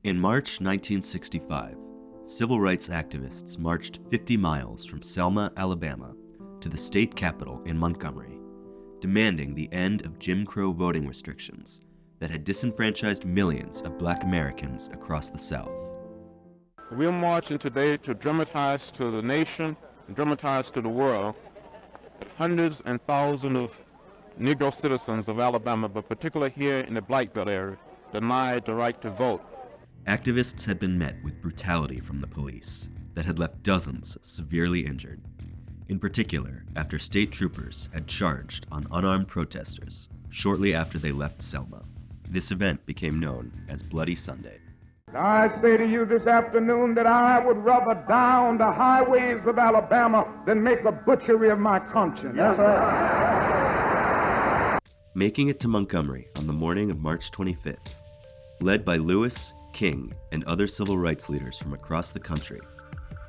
In March 1965, civil rights activists marched 50 miles from Selma, Alabama, to the state capitol in Montgomery, demanding the end of Jim Crow voting restrictions that had disenfranchised millions of Black Americans across the South. We're marching today to dramatize to the nation, dramatize to the world, hundreds and thousands of Negro citizens of Alabama, but particularly here in the Black Belt area, denied the right to vote. Activists had been met with brutality from the police that had left dozens severely injured, in particular after state troopers had charged on unarmed protesters shortly after they left Selma. This event became known as Bloody Sunday. I say to you this afternoon that I would rather down the highways of Alabama than make a butchery of my conscience. Making it to Montgomery on the morning of March 25th, led by Lewis, King, and other civil rights leaders from across the country,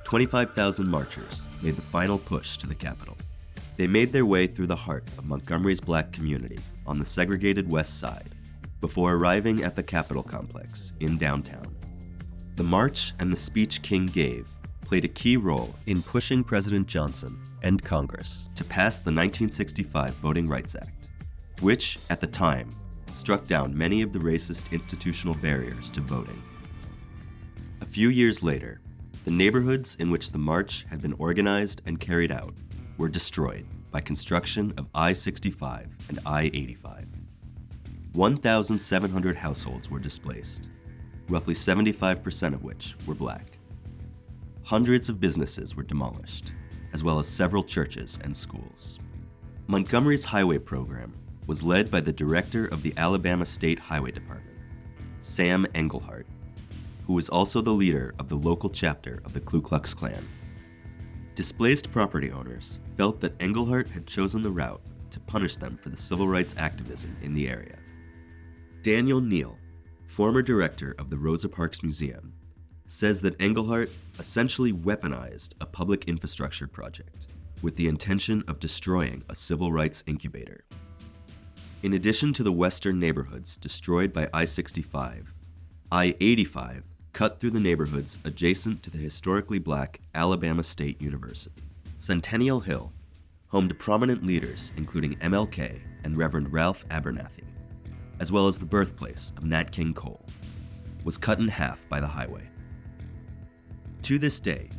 25,000 marchers made the final push to the Capitol. They made their way through the heart of Montgomery's Black community on the segregated West Side before arriving at the Capitol complex in downtown. The march and the speech King gave played a key role in pushing President Johnson and Congress to pass the 1965 Voting Rights Act, which, at the time, struck down many of the racist institutional barriers to voting. A few years later, the neighborhoods in which the march had been organized and carried out were destroyed by construction of I-65 and I-85. 1,700 households were displaced, roughly 75% of which were Black. Hundreds of businesses were demolished, as well as several churches and schools. Montgomery's highway program was led by the director of the Alabama State Highway Department, Sam Engelhardt, who was also the leader of the local chapter of the Ku Klux Klan. Displaced property owners felt that Engelhardt had chosen the route to punish them for the civil rights activism in the area. Daniel Neal, former director of the Rosa Parks Museum, says that Engelhardt essentially weaponized a public infrastructure project with the intention of destroying a civil rights incubator. In addition to the western neighborhoods destroyed by I-65, I-85 cut through the neighborhoods adjacent to the historically Black Alabama State University. Centennial Hill, home to prominent leaders including MLK and Reverend Ralph Abernathy, as well as the birthplace of Nat King Cole, was cut in half by the highway. To this day,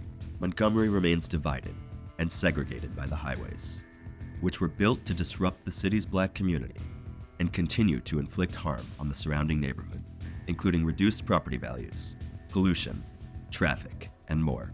Montgomery remains divided and segregated by the highways, which were built to disrupt the city's Black community and continue to inflict harm on the surrounding neighborhood, including reduced property values, pollution, traffic, and more.